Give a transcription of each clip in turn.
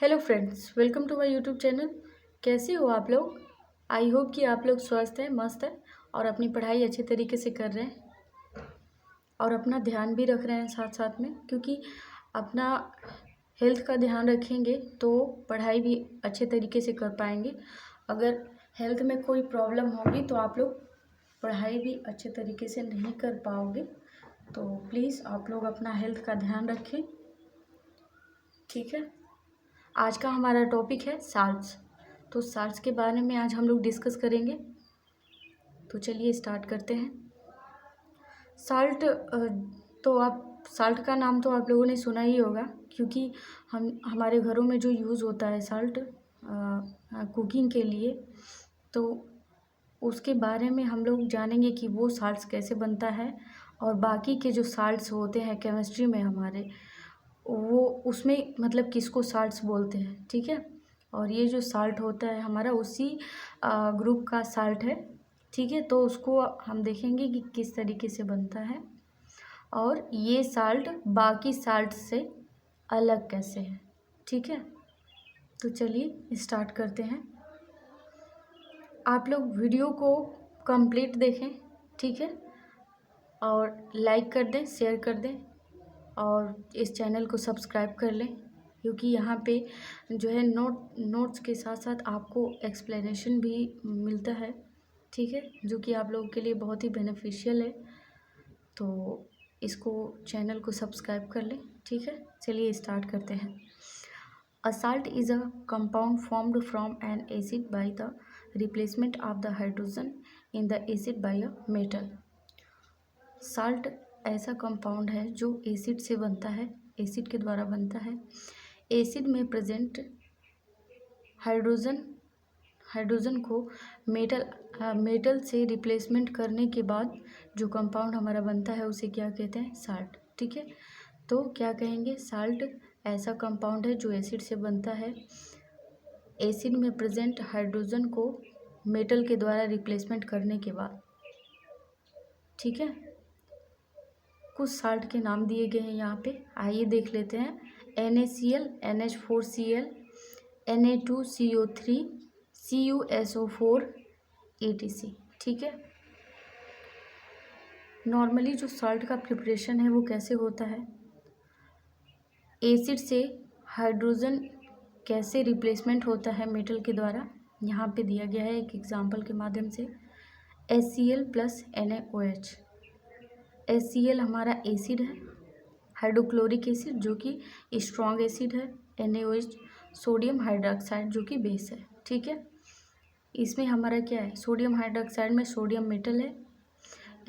Hello friends, welcome to my YouTube channel. कैसे हो आप लोग? आई होप कि आप लोग स्वस्थ हैं, मस्त हैं और अपनी पढ़ाई अच्छे तरीके से कर रहे हैं और अपना ध्यान भी रख रहे हैं साथ साथ में, क्योंकि अपना हेल्थ का ध्यान रखेंगे तो पढ़ाई भी अच्छे तरीके से कर पाएंगे। अगर हेल्थ में कोई प्रॉब्लम होगी तो आप लोग पढ़ाई भी अच्छे तरीके से नहीं कर पाओगे। तो प्लीज़ आप लोग अपना हेल्थ का ध्यान रखें, ठीक है। आज का हमारा टॉपिक है साल्ट्स। तो साल्ट्स के बारे में आज हम लोग डिस्कस करेंगे। तो चलिए स्टार्ट करते हैं। साल्ट तो आप साल्ट का नाम तो आप लोगों ने सुना ही होगा, क्योंकि हमारे घरों में जो यूज़ होता है साल्ट कुकिंग के लिए, तो उसके बारे में हम लोग जानेंगे कि वो साल्ट्स कैसे बनता है और बाकी के जो साल्ट्स होते हैं केमिस्ट्री में हमारे, वो उसमें मतलब किसको साल्ट्स बोलते हैं, ठीक है। और ये जो साल्ट होता है हमारा उसी ग्रुप का साल्ट है, ठीक है। तो उसको हम देखेंगे कि किस तरीके से बनता है और ये साल्ट बाकी साल्ट से अलग कैसे है, ठीक है। तो चलिए स्टार्ट करते हैं। आप लोग वीडियो को कंप्लीट देखें, ठीक है, और लाइक कर दें, शेयर कर दें और इस चैनल को सब्सक्राइब कर लें, क्योंकि यहाँ पे जो है नोट्स के साथ साथ आपको एक्सप्लेनेशन भी मिलता है, ठीक है, जो कि आप लोगों के लिए बहुत ही बेनिफिशियल है। तो इसको चैनल को सब्सक्राइब कर लें, ठीक है। चलिए स्टार्ट करते हैं। A salt is a compound formed from an acid by the replacement of the hydrogen in the acid by a metal. Salt ऐसा कंपाउंड है जो एसिड से बनता है, एसिड के द्वारा बनता है। एसिड में प्रेजेंट हाइड्रोजन को मेटल से रिप्लेसमेंट करने के बाद जो कंपाउंड हमारा बनता है उसे क्या कहते हैं? साल्ट, ठीक है। तो क्या कहेंगे? साल्ट ऐसा कंपाउंड है जो एसिड से बनता है। एसिड में प्रेजेंट हाइड्रोजन को मेटल के द्वारा रिप्लेसमेंट करने के बाद, ठीक है। कुछ साल्ट के नाम दिए गए हैं यहाँ पे, आइए देख लेते हैं। NaCl, NH4Cl, Na2CO3, CuSO4, etc, ठीक है। नॉर्मली जो साल्ट का प्रिपरेशन है वो कैसे होता है? एसिड से हाइड्रोजन कैसे रिप्लेसमेंट होता है मेटल के द्वारा, यहाँ पे दिया गया है एक एग्जांपल के माध्यम से। HCl plus NaOH। HCl हमारा एसिड है, हाइड्रोक्लोरिक एसिड जो कि स्ट्रॉन्ग एसिड है। NaOH सोडियम हाइड्रोक्साइड जो कि बेस है, ठीक है। इसमें हमारा क्या है? सोडियम हाइड्रोक्साइड में सोडियम मेटल है,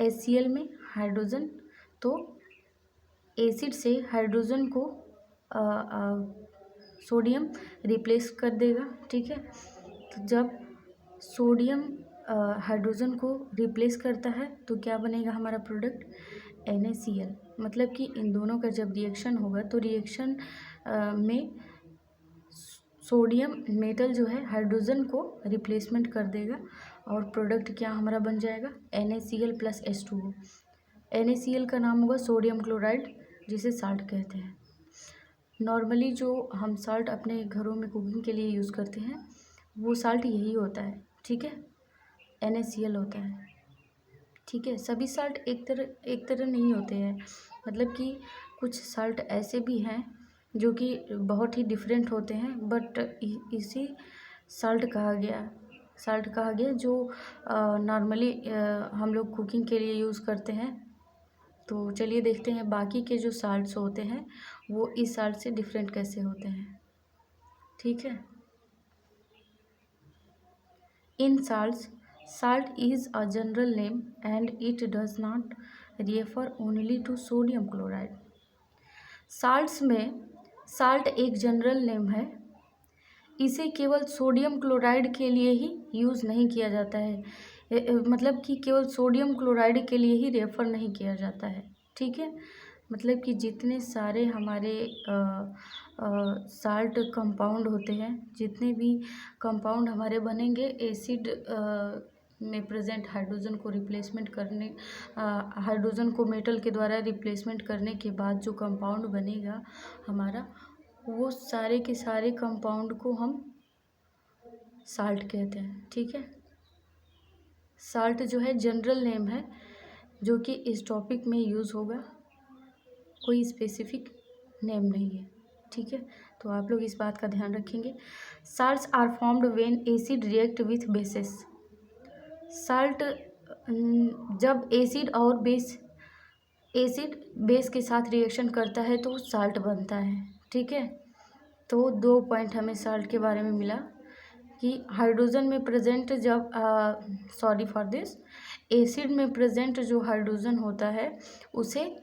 HCl में हाइड्रोजन। तो एसिड से हाइड्रोजन को सोडियम रिप्लेस कर देगा, ठीक है। तो जब सोडियम हाइड्रोजन को रिप्लेस करता है तो क्या बनेगा हमारा प्रोडक्ट? NaCl। मतलब कि इन दोनों का जब रिएक्शन होगा तो रिएक्शन में सोडियम मेटल जो है हाइड्रोजन को रिप्लेसमेंट कर देगा और प्रोडक्ट क्या हमारा बन जाएगा? NaCl plus H2O। NaCl का नाम होगा सोडियम क्लोराइड, जिसे साल्ट कहते हैं। नॉर्मली जो हम साल्ट अपने घरों में कुकिंग के लिए यूज़ करते हैं वो साल्ट यही होता है, ठीक है। NaCl होता है, ठीक है। सभी साल्ट एक तरह नहीं होते हैं, मतलब कि कुछ साल्ट ऐसे भी हैं जो कि बहुत ही डिफरेंट होते हैं, बट इसी साल्ट कहा गया जो नॉर्मली हम लोग कुकिंग के लिए यूज़ करते हैं। तो चलिए देखते हैं बाकी के जो साल्ट्स होते हैं वो इस साल्ट से डिफरेंट कैसे होते हैं, ठीक है। इन salts, salt is a general name and it does not refer only to sodium chloride. Salts में साल्ट एक जनरल नेम है, इसे केवल सोडियम क्लोराइड के लिए ही यूज़ नहीं किया जाता है, मतलब कि केवल सोडियम क्लोराइड के लिए ही रेफ़र नहीं किया जाता है, ठीक है। मतलब कि जितने सारे हमारे साल्ट कंपाउंड होते हैं, जितने भी कंपाउंड हमारे बनेंगे एसिड में प्रेजेंट हाइड्रोजन को रिप्लेसमेंट करने हाइड्रोजन को मेटल के द्वारा रिप्लेसमेंट करने के बाद जो कंपाउंड बनेगा हमारा, वो सारे के सारे कंपाउंड को हम साल्ट कहते हैं। ठीक है, साल्ट जो है जनरल नेम है जो कि इस टॉपिक में यूज़ होगा, कोई स्पेसिफिक नेम नहीं है। ठीक है, तो आप लोग इस बात का ध्यान रखेंगे। Salts are formed when acid react with bases. Salt जब एसिड बेस के साथ रिएक्शन करता है तो साल्ट बनता है। ठीक है, तो 2 पॉइंट हमें साल्ट के बारे में मिला कि हाइड्रोजन में प्रेजेंट जब सॉरी फॉर दिस, एसिड में प्रेजेंट जो हाइड्रोजन होता है उसे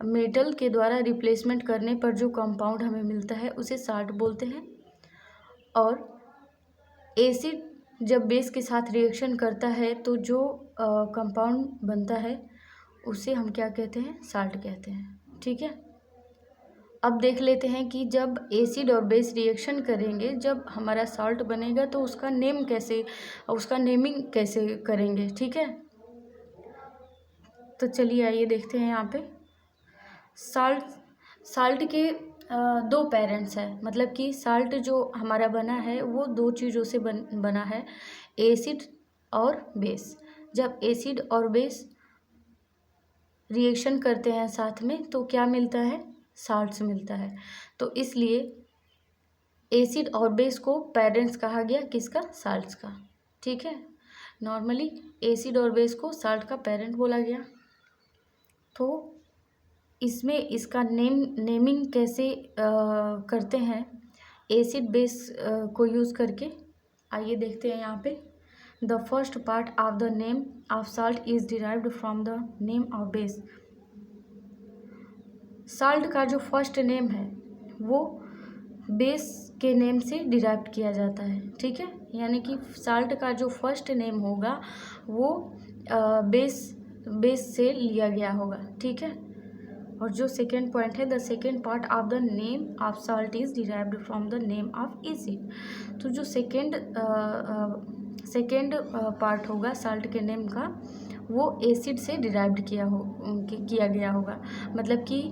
मेटल के द्वारा रिप्लेसमेंट करने पर जो कंपाउंड हमें मिलता है उसे साल्ट बोलते हैं। और एसिड जब बेस के साथ रिएक्शन करता है तो जो कंपाउंड बनता है उसे हम क्या कहते हैं, साल्ट कहते हैं। ठीक है, अब देख लेते हैं कि जब एसिड और बेस रिएक्शन करेंगे, जब हमारा साल्ट बनेगा तो उसका नेमिंग कैसे करेंगे। ठीक है, तो चलिए आइए देखते हैं। यहाँ पे साल्ट के 2 पेरेंट्स हैं, मतलब कि साल्ट जो हमारा बना है वो 2 चीज़ों से बना है, एसिड और बेस। जब एसिड और बेस रिएक्शन करते हैं साथ में तो क्या मिलता है, साल्ट्स मिलता है। तो इसलिए एसिड और बेस को पेरेंट्स कहा गया, किसका, साल्ट्स का। ठीक है, नॉर्मली एसिड और बेस को साल्ट का पेरेंट बोला गया। तो इसमें इसका नेमिंग कैसे करते हैं एसिड बेस को यूज़ करके, आइए देखते हैं। यहाँ पे the first part of the name of salt is derived from the name of base. Salt का जो फर्स्ट नेम है वो बेस के नेम से डिराइव किया जाता है। ठीक है, यानी कि साल्ट का जो फर्स्ट नेम होगा वो बेस से लिया गया होगा। ठीक है, और जो सेकेंड पॉइंट है, the second part of the name of salt is derived from the name of acid. तो जो सेकेंड पार्ट होगा साल्ट के नेम का वो एसिड से डिराइव्ड किया गया होगा। मतलब कि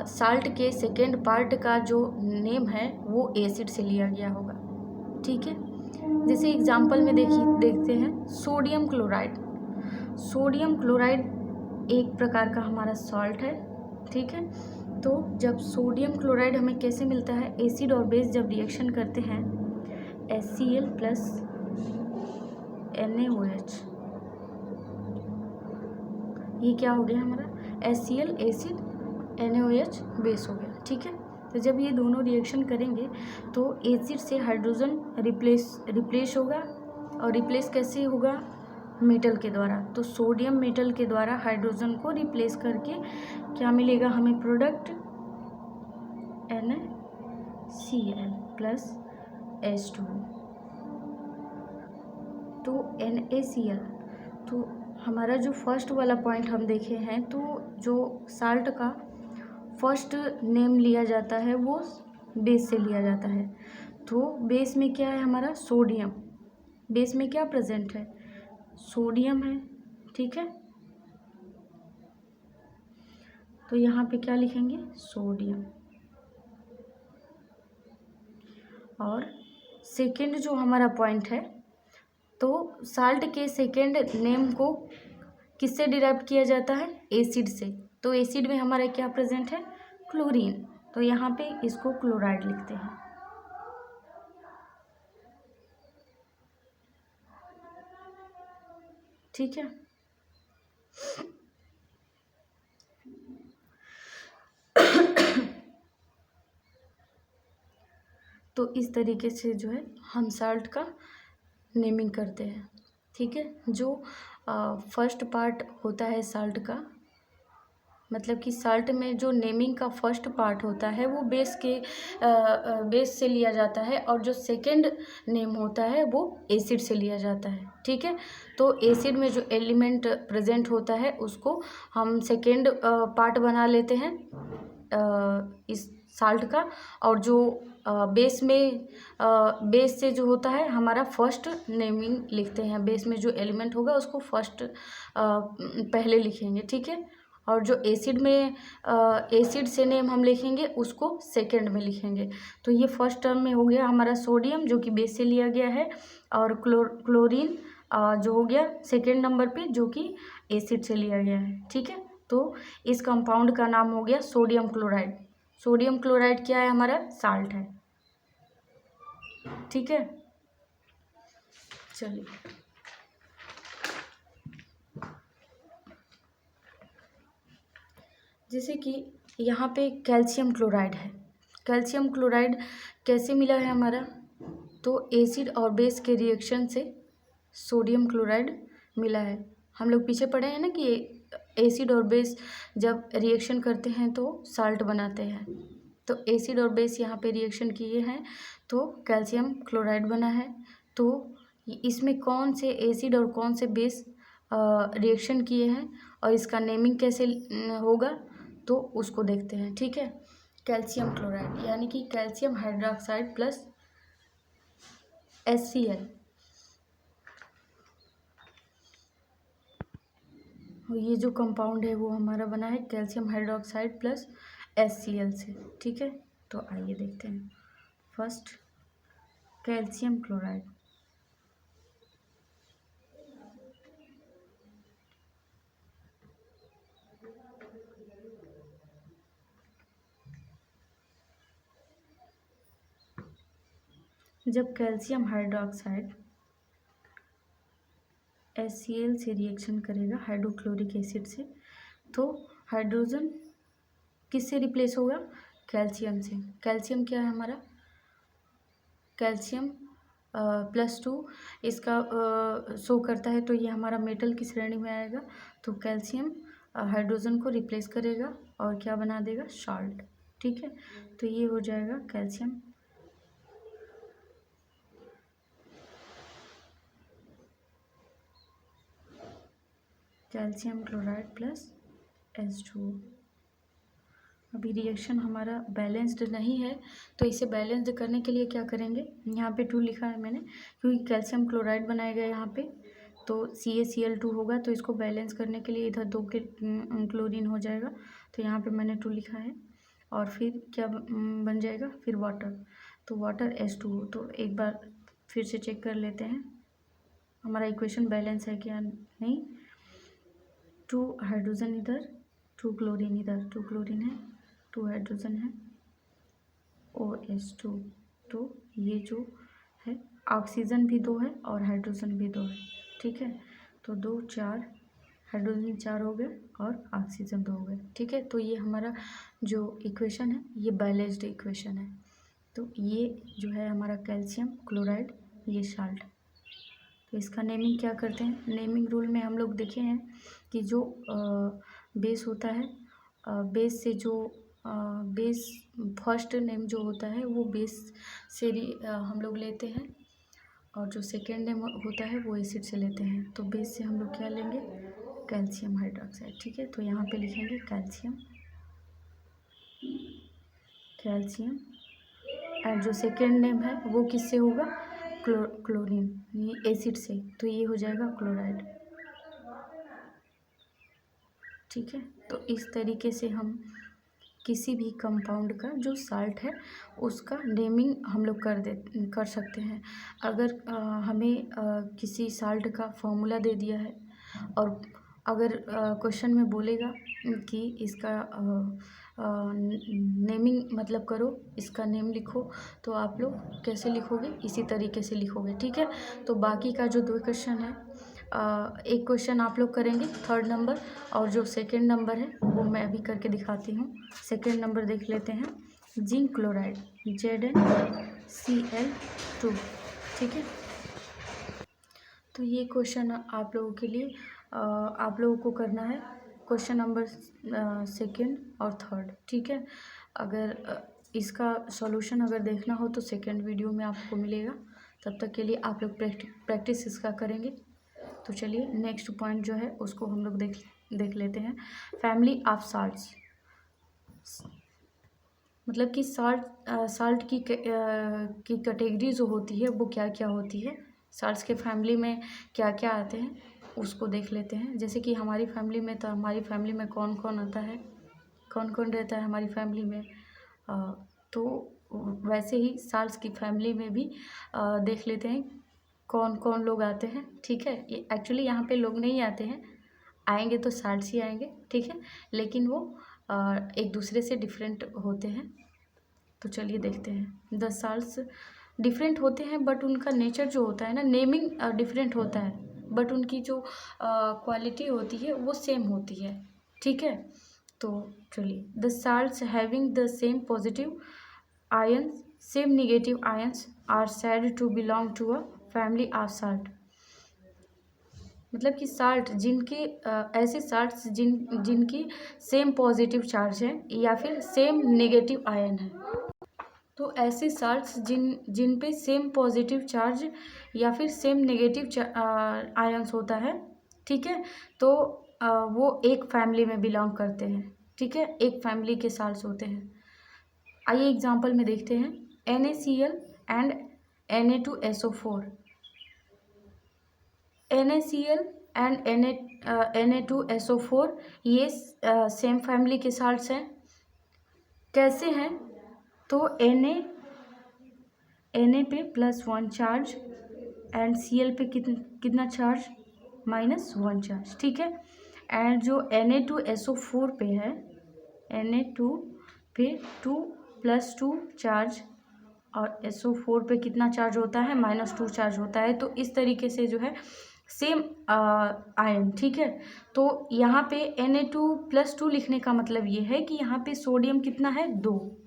साल्ट के सेकेंड पार्ट का जो नेम है वो एसिड से लिया गया होगा। ठीक है, जैसे एग्जांपल में देखते हैं सोडियम क्लोराइड। सोडियम क्लोराइड एक प्रकार का हमारा सॉल्ट है। ठीक है, तो जब सोडियम क्लोराइड हमें कैसे मिलता है, एसिड और बेस जब रिएक्शन करते हैं HCl प्लस NaOH, ये क्या हो गया हमारा, HCl एसिड, NaOH बेस हो गया। ठीक है, तो जब ये दोनों रिएक्शन करेंगे तो एसिड से हाइड्रोजन रिप्लेस होगा, और रिप्लेस कैसे होगा, मेटल के द्वारा। तो सोडियम मेटल के द्वारा हाइड्रोजन को रिप्लेस करके क्या मिलेगा हमें प्रोडक्ट, NaCl प्लस H2। तो NaCl, तो हमारा जो फर्स्ट वाला पॉइंट हम देखे हैं, तो जो साल्ट का फर्स्ट नेम लिया जाता है वो बेस से लिया जाता है। तो बेस में क्या है हमारा, सोडियम। बेस में क्या प्रेजेंट है, सोडियम है। ठीक है, तो यहाँ पे क्या लिखेंगे, सोडियम। और सेकेंड जो हमारा पॉइंट है, तो साल्ट के सेकेंड नेम को किससे डिराइव किया जाता है, एसिड से। तो एसिड में हमारा क्या प्रेजेंट है, क्लोरीन। तो यहाँ पे इसको क्लोराइड लिखते हैं। ठीक है, तो इस तरीके से जो है हम साल्ट का नेमिंग करते हैं। ठीक है, जो फर्स्ट पार्ट होता है साल्ट का, मतलब कि साल्ट में जो नेमिंग का फर्स्ट पार्ट होता है वो बेस से लिया जाता है, और जो सेकंड नेम होता है वो एसिड से लिया जाता है। ठीक है, तो एसिड में जो एलिमेंट प्रेजेंट होता है उसको हम सेकंड पार्ट बना लेते हैं इस साल्ट का, और जो बेस से जो होता है हमारा फर्स्ट नेमिंग लिखते हैं। बेस में जो एलिमेंट होगा उसको फर्स्ट पहले लिखेंगे। ठीक है, और जो एसिड में एसिड से नेम हम लिखेंगे उसको सेकंड में लिखेंगे। तो ये फर्स्ट टर्म में हो गया हमारा सोडियम जो कि बेस से लिया गया है, और क्लोरीन जो हो गया सेकंड नंबर पे जो कि एसिड से लिया गया है। ठीक है, तो इस कंपाउंड का नाम हो गया सोडियम क्लोराइड। सोडियम क्लोराइड क्या है? हमारा साल्ट है। ठीक है, चलिए जैसे कि यहाँ पे कैल्शियम क्लोराइड है। कैल्शियम क्लोराइड कैसे मिला है हमारा? तो एसिड और बेस के रिएक्शन से सोडियम क्लोराइड मिला है। हम लोग पीछे पढ़े हैं ना कि एसिड और बेस जब रिएक्शन करते हैं तो साल्ट बनाते हैं। तो एसिड और बेस यहाँ पे रिएक्शन किए हैं तो कैल्शियम क्लोराइड बना है। तो इसमें कौन से एसिड और कौन से बेस रिएक्शन किए हैं और इसका नेमिंग कैसे होगा तो उसको देखते हैं। ठीक है, कैल्शियम क्लोराइड यानी कि कैल्शियम हाइड्रोक्साइड प्लस HCl। ये जो कंपाउंड है वो हमारा बना है कैल्शियम हाइड्रोक्साइड प्लस HCl से। ठीक है, तो आइए देखते हैं। फर्स्ट कैल्शियम क्लोराइड, जब कैल्शियम हाइड्रोक्साइड HCl से रिएक्शन करेगा हाइड्रोक्लोरिक एसिड से तो हाइड्रोजन किससे रिप्लेस होगा? कैल्शियम से। कैल्शियम क्या है हमारा? कैल्शियम +2 इसका शो करता है, तो ये हमारा मेटल की श्रेणी में आएगा। तो कैल्शियम हाइड्रोजन को रिप्लेस करेगा और क्या बना देगा? सॉल्ट। ठीक है, तो ये हो जाएगा कैल्शियम क्लोराइड प्लस H2O। अभी रिएक्शन हमारा बैलेंस्ड नहीं है तो इसे बैलेंस्ड करने के लिए क्या करेंगे? यहाँ पे 2 लिखा है मैंने क्योंकि कैल्शियम क्लोराइड बनाया गया यहाँ पे, तो CaCl2 होगा। तो इसको बैलेंस करने के लिए इधर 2 के क्लोरीन हो जाएगा, तो यहाँ पे मैंने 2 लिखा है। और फिर क्या बन जाएगा? फिर वाटर, तो वाटर H2O। तो एक बार फिर से चेक कर लेते हैं हमारा इक्वेशन बैलेंस है क्या नहीं। 2 हाइड्रोजन इधर, 2 क्लोरीन इधर, 2 क्लोरीन है, 2 हाइड्रोजन है, OH2। तो ये जो है ऑक्सीजन भी 2 है और हाइड्रोजन भी 2 है। ठीक है, तो 2 4 हाइड्रोजन 4 हो गए और ऑक्सीजन 2 हो गए। ठीक है, तो ये हमारा जो इक्वेशन है ये बैलेंस्ड इक्वेशन है। तो ये जो है हमारा कैल्शियम क्लोराइड, ये साल्ट। तो इसका नेमिंग क्या करते हैं? नेमिंग रूल में हम लोग देखे हैं कि जो बेस होता है, बेस से जो बेस फर्स्ट नेम जो होता है वो बेस से हम लोग लेते हैं, और जो सेकेंड नेम होता है वो एसिड से लेते हैं। तो बेस से हम लोग क्या लेंगे? Calcium hydroxide. ठीक है, तो यहाँ पे लिखेंगे कैल्शियम एंड जो सेकेंड नेम है वो किससे होगा? क्लोरीन, ये एसिड से, तो ये हो जाएगा क्लोराइड। ठीक है, तो इस तरीके से हम किसी भी कंपाउंड का जो साल्ट है उसका नेमिंग हम लोग कर सकते हैं। अगर हमें किसी साल्ट का फॉर्मूला दे दिया है और अगर क्वेश्चन में बोलेगा कि इसका नेमिंग मतलब करो, इसका नेम लिखो, तो आप लोग कैसे लिखोगे? इसी तरीके से लिखोगे। ठीक है, तो बाकी का जो 2 क्वेश्चन है, एक क्वेश्चन आप लोग करेंगे 3rd नंबर, और जो 2nd नंबर है वो मैं अभी करके दिखाती हूँ। 2nd नंबर देख लेते हैं, जिंक क्लोराइड ZnCl2। ठीक है, तो ये क्वेश्चन आप लोगों के लिए आप लोगों को करना है क्वेश्चन नंबर 2nd और 3rd। ठीक है, अगर इसका सॉल्यूशन अगर देखना हो तो 2nd वीडियो में आपको मिलेगा। तब तक के लिए आप लोग प्रैक्टिस इसका करेंगे। तो चलिए नेक्स्ट पॉइंट जो है उसको हम लोग देख लेते हैं। फैमिली ऑफ साल्ट्स, मतलब कि साल्ट की कैटेगरी जो होती है वो क्या क्या होती है, साल्ट्स के फैमिली में क्या क्या आते हैं। उसको देख लेते हैं। जैसे कि हमारी फैमिली में, तो हमारी फैमिली में कौन कौन आता है, कौन कौन रहता है हमारी फैमिली में। तो वैसे ही साल्स की फैमिली में भी देख लेते हैं कौन कौन लोग आते हैं। ठीक है, ये एक्चुअली यहाँ पे लोग नहीं आते हैं, आएंगे तो साल्स ही आएंगे। ठीक है, लेकिन वो एक दूसरे से डिफरेंट होते हैं। तो चलिए देखते हैं। 10 साल्स डिफरेंट होते हैं, बट उनका नेचर जो होता है ना, नेमिंग डिफरेंट होता है, बट उनकी जो क्वालिटी होती है वो सेम होती है। ठीक है, तो चलिए। The salts having the same positive ions, same negative ions are said to belong to a family of salt. मतलब कि साल्ट जिनके ऐसे साल्ट्स जिनकी सेम पॉजिटिव चार्ज है या फिर सेम नेगेटिव आयन है। तो ऐसे साल्ट्स जिन पे सेम पॉजिटिव चार्ज या फिर सेम नेगेटिव आयंस होता है। ठीक है, तो वो एक फैमिली में बिलोंग करते हैं। ठीक है, एक फैमिली के साल्ट्स होते हैं। आइए एग्जांपल में देखते हैं। NaCl and Na2SO4। NaCl and Na2SO4 ये सेम फैमिली के साल्ट्स हैं। कैसे हैं? तो Na पे +1 चार्ज एंड Cl पे कितना चार्ज, -1 चार्ज। ठीक है, एंड जो Na2SO4 पे है, Na2 पे 2 + 2 चार्ज और SO4 पे कितना चार्ज होता है, -2 चार्ज होता है। तो इस तरीके से जो है सेम आयन। ठीक है, तो यहाँ पे Na2+2 लिखने का मतलब ये है कि यहाँ पे सोडियम कितना है, 2।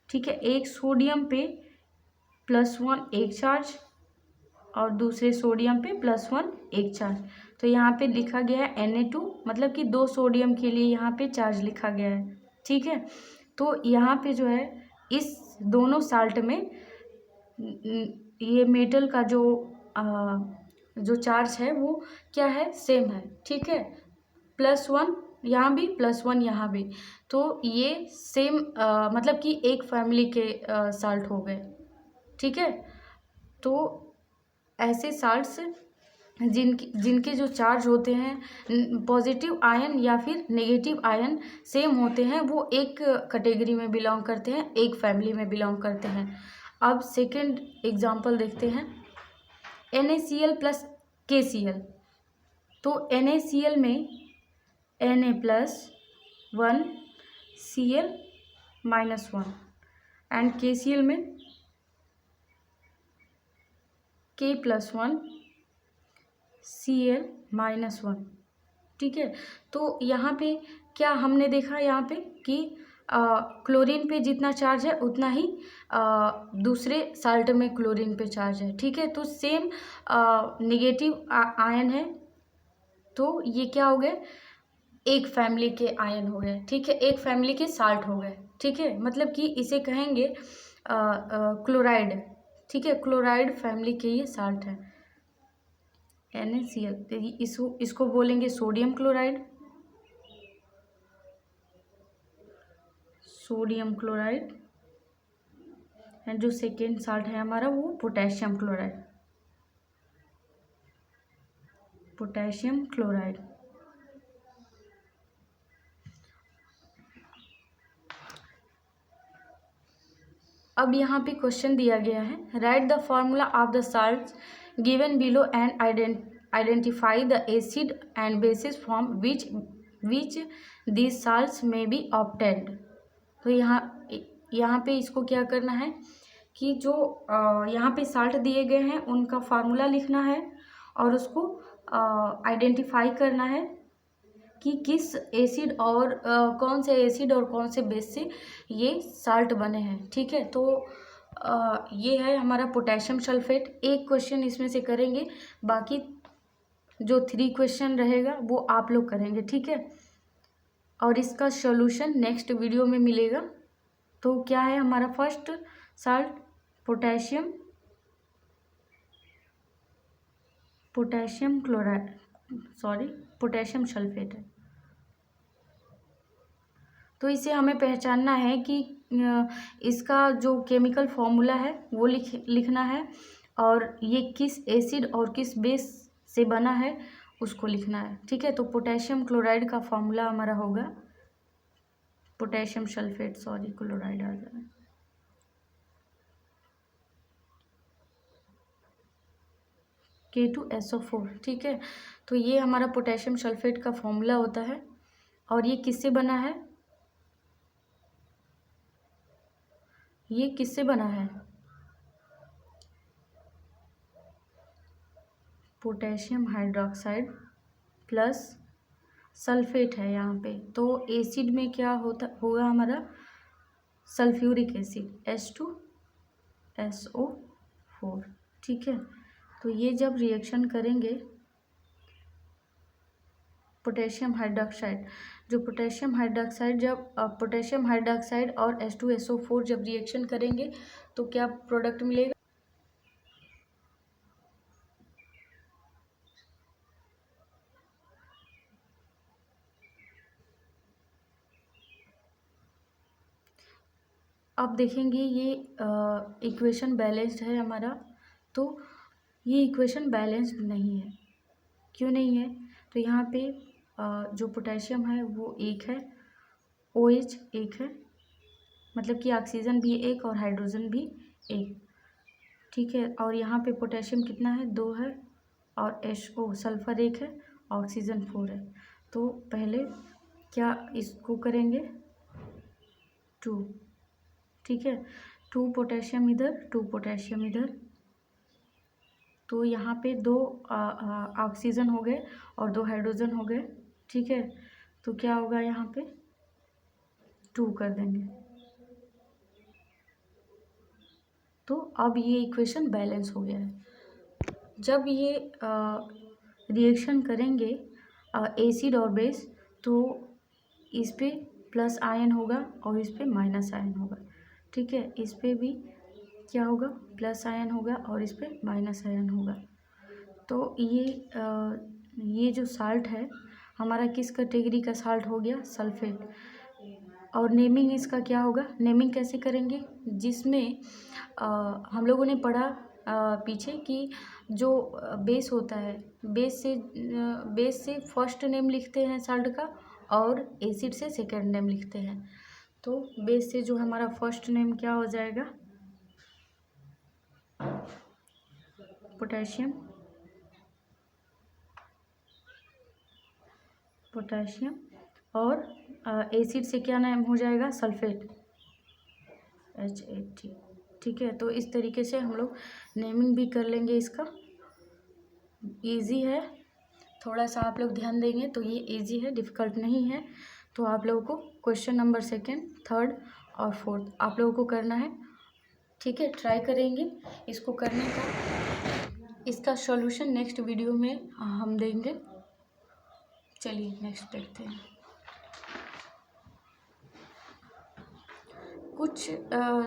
ठीक है, एक सोडियम पे +1 एक चार्ज और दूसरे सोडियम पे +1 एक चार्ज। तो यहाँ पे लिखा गया है Na2, मतलब कि 2 सोडियम के लिए यहाँ पे चार्ज लिखा गया है। ठीक है, तो यहाँ पे जो है इस दोनों साल्ट में ये मेटल का जो चार्ज है वो क्या है, सेम है। ठीक है, +1 यहाँ भी, +1 यहाँ भी। तो ये सेम मतलब कि एक फैमिली के साल्ट हो गए। ठीक है, तो ऐसे साल्ट्स जिनके जो चार्ज होते हैं, पॉजिटिव आयन या फिर नेगेटिव आयन सेम होते हैं, वो एक कैटेगरी में बिलोंग करते हैं, एक फैमिली में बिलोंग करते हैं। अब सेकंड एग्जांपल देखते हैं। NaCl + KCl। तो NaCl में Na+1 Cl -1 एंड KCl में K+1 Cl -1। ठीक है, तो यहाँ पे क्या हमने देखा, यहाँ पे कि क्लोरीन पे जितना चार्ज है उतना ही दूसरे साल्ट में क्लोरीन पे चार्ज है। ठीक है, तो सेम नेगेटिव आयन है। तो ये क्या हो गए, एक फैमिली के आयन हो गए। ठीक है, एक फैमिली के साल्ट हो गए। ठीक है, मतलब कि इसे कहेंगे क्लोराइड। ठीक है, क्लोराइड फैमिली के ये साल्ट है। NaCl, इसको बोलेंगे sodium chloride, sodium chloride. And जो सेकेंड साल्ट है हमारा वो पोटेशियम क्लोराइड, पोटेशियम क्लोराइड। अब यहाँ पे क्वेश्चन दिया गया है, right the formula of the salts given below and identify the acid and bases from which these salts में बी ऑब्टेन्ड। तो यहाँ पे इसको क्या करना है कि जो यहाँ पे साल्ट दिए गए हैं उनका फार्मूला लिखना है और उसको आइडेंटिफाई करना है कि किस एसिड और कौन से एसिड और कौन से बेस से ये साल्ट बने हैं। ठीक है, तो ये है हमारा पोटेशियम सल्फेट। एक क्वेश्चन इसमें से करेंगे, बाकी जो 3 क्वेश्चन रहेगा वो आप लोग करेंगे। ठीक है, और इसका सॉल्यूशन नेक्स्ट वीडियो में मिलेगा। तो क्या है हमारा first salt, potassium chloride, potassium sulphate है। तो इसे हमें पहचानना है कि इसका जो केमिकल फॉर्मूला है वो लिखना है और ये किस एसिड और किस बेस से बना है उसको लिखना है। ठीक है, तो पोटेशियम क्लोराइड का फॉर्मूला हमारा होगा, पोटेशियम सल्फेट, सॉरी क्लोराइड आ जाए, K2SO4। ठीक है, तो ये हमारा पोटेशियम सल्फेट का फॉर्मूला होता है। और ये किससे बना है, ये किससे बना है, पोटेशियम हाइड्रोक्साइड प्लस सल्फेट है यहाँ पे। तो एसिड में क्या होगा हमारा, सल्फ्यूरिक एसिड H2SO4। ठीक है, तो ये जब रिएक्शन करेंगे पोटेशियम हाइड्रोक्साइड, जो पोटेशियम हाइड्रोक्साइड जब पोटेशियम हाइड्रोक्साइड और H2SO4 जब रिएक्शन करेंगे तो क्या प्रोडक्ट मिलेगा, आप देखेंगे ये इक्वेशन बैलेंस्ड है हमारा। तो ये इक्वेशन बैलेंस्ड नहीं है, क्यों नहीं है, तो यहाँ पे जो पोटेशियम है वो एक है, OH एक है, मतलब कि ऑक्सीजन भी एक और हाइड्रोजन भी एक। ठीक है, और यहाँ पे पोटेशियम कितना है, 2 है, और HO सल्फर एक है, ऑक्सीजन 4 है। तो पहले क्या इसको करेंगे, 2। ठीक है, 2 पोटेशियम इधर, 2 पोटेशियम इधर, तो यहाँ पे 2 ऑक्सीजन हो गए और 2 हाइड्रोजन हो गए। ठीक है, तो क्या होगा यहाँ पे 2 कर देंगे, तो अब ये इक्वेशन बैलेंस हो गया है। जब ये रिएक्शन करेंगे एसिड और बेस, तो इस पे प्लस आयन होगा और इस पे माइनस आयन होगा। ठीक है, इस पे भी क्या होगा, प्लस आयन होगा और इस पे माइनस आयन होगा। तो ये जो साल्ट है हमारा किस कैटेगरी का साल्ट हो गया, सल्फेट। और नेमिंग इसका क्या होगा, नेमिंग कैसे करेंगे, जिसमें हम लोगों ने पढ़ा पीछे कि जो बेस होता है, बेस से फर्स्ट नेम लिखते हैं साल्ट का और एसिड से सेकंड नेम लिखते हैं। तो बेस से जो हमारा फर्स्ट नेम क्या हो जाएगा, पोटेशियम, और एसिड से क्या नेम हो जाएगा, सल्फेट, H8। ठीक है, तो इस तरीके से हम लोग नेमिंग भी कर लेंगे। इसका इजी है, थोड़ा सा आप लोग ध्यान देंगे तो ये इजी है, डिफ़िकल्ट नहीं है। तो आप लोगों को क्वेश्चन नंबर 2, 3 और 4 आप लोगों को करना है। ठीक है, ट्राई करेंगे इसको करने का। इसका सॉल्यूशन नेक्स्ट वीडियो में हम देंगे। चलिए नेक्स्ट देखते हैं। कुछ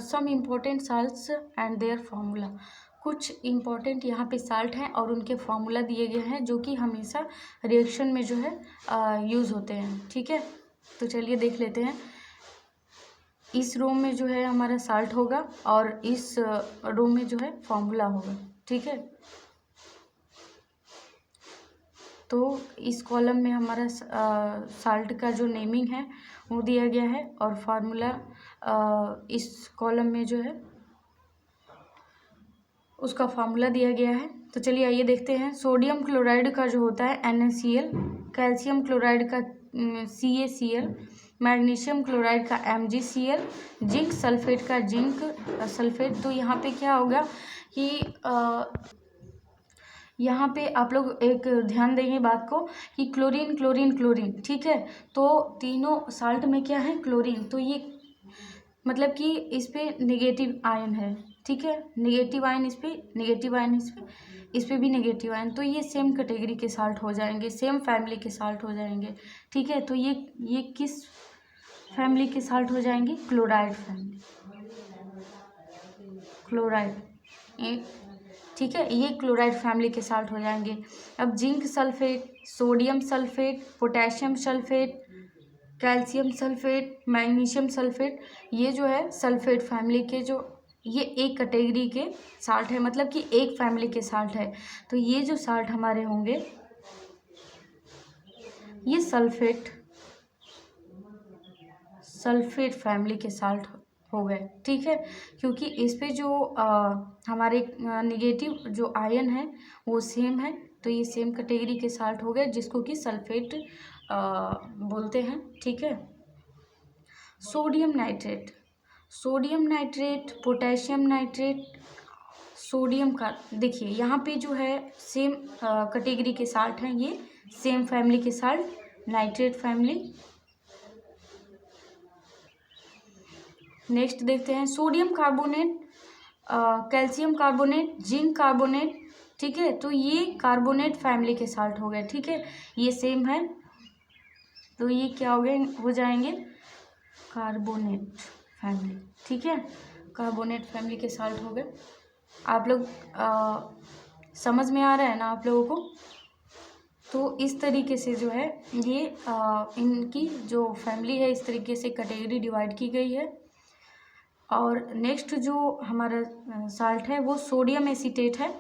some important salts and their formula, कुछ इम्पोर्टेंट यहाँ पे साल्ट हैं और उनके फार्मूला दिए गए हैं जो कि हमेशा रिएक्शन में जो है यूज़ होते हैं। ठीक है, तो चलिए देख लेते हैं। इस रो में जो है हमारा साल्ट होगा और इस रो में जो है फार्मूला होगा। ठीक है, तो इस कॉलम में हमारा साल्ट का जो नेमिंग है वो दिया गया है और फार्मूला इस कॉलम में जो है उसका फार्मूला दिया गया है। तो चलिए आइए देखते हैं। सोडियम क्लोराइड का जो होता है NaCl, कैल्शियम क्लोराइड का CaCl, मैग्नीशियम क्लोराइड का MgCl, जिंक सल्फेट का जिंक सल्फेट। तो यहाँ पे क्या होगा कि यहाँ पे आप लोग एक ध्यान देंगे बात को कि क्लोरीन क्लोरीन क्लोरीन। ठीक है, तो तीनों साल्ट में क्या है, क्लोरीन। तो ये मतलब कि इस पे नेगेटिव आयन है। ठीक है, नेगेटिव आयन इस पे, नेगेटिव आयन इस पे भी नेगेटिव आयन। तो ये सेम कैटेगरी के साल्ट हो जाएंगे, सेम फैमिली के साल्ट हो जाएंगे। ठीक है, तो ये किस फैमिली के साल्ट हो जाएंगे, क्लोराइड फैमिली, क्लोराइड। ठीक है, ये क्लोराइड फैमिली के साल्ट हो जाएंगे। अब zinc sulphate, sodium sulphate, potassium sulphate, calcium sulphate, magnesium sulphate, ये जो है सल्फेट फैमिली के जो ये एक कैटेगरी के साल्ट है, मतलब कि एक फैमिली के साल्ट है। तो ये जो साल्ट हमारे होंगे ये सल्फेट फैमिली के साल्ट हो गए, ठीक है, क्योंकि इस पे जो हमारे निगेटिव जो आयन है वो सेम है, तो ये सेम कैटेगरी के साल्ट हो गए जिसको कि सल्फेट बोलते हैं, ठीक है। Sodium nitrate, potassium nitrate, sodium का, देखिए यहाँ पे जो है सेम कैटेगरी के साल्ट हैं, ये सेम फैमिली के साल्ट, नाइट्रेट फैमिली। नेक्स्ट देखते हैं sodium carbonate, calcium carbonate, zinc carbonate, ठीक है, तो ये कार्बोनेट फैमिली के साल्ट हो गए, ठीक है, ये सेम है, तो ये क्या हो गए, हो जाएंगे कार्बोनेट फैमिली, ठीक है, कार्बोनेट फैमिली के साल्ट हो गए। आप लोग समझ में आ रहा है ना आप लोगों को? तो इस तरीके से जो है ये इनकी जो फैमिली है इस तरीके से कैटेगरी डिवाइड की गई है। और नेक्स्ट जो हमारा साल्ट है वो सोडियम एसीटेट है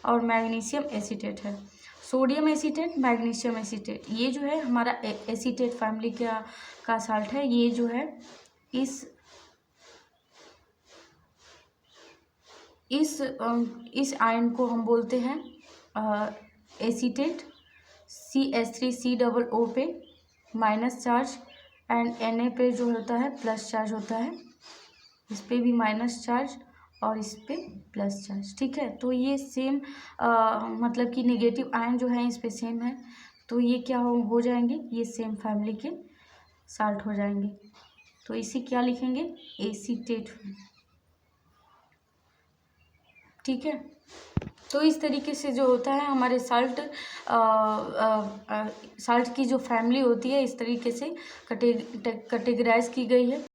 और मैग्नीशियम एसीटेट है। सोडियम एसीटेट, मैग्नीशियम एसीटेट, ये जो है हमारा एसीटेट फैमिली का साल्ट है। ये जो है इस आयन को हम बोलते हैं एसीटेट। CH3COO पे माइनस चार्ज एंड Na पे जो होता है प्लस चार्ज होता है, इस पे भी माइनस चार्ज और इस पे प्लस चार्ज, ठीक है। तो ये सेम मतलब कि नेगेटिव आयन जो है इस पे सेम है, तो ये क्या हो जाएंगे, ये सेम फैमिली के साल्ट हो जाएंगे। तो इसी क्या लिखेंगे, एसीटेट, ठीक है। तो इस तरीके से जो होता है हमारे साल्ट की जो फैमिली होती है इस तरीके से कैटेगराइज की गई है।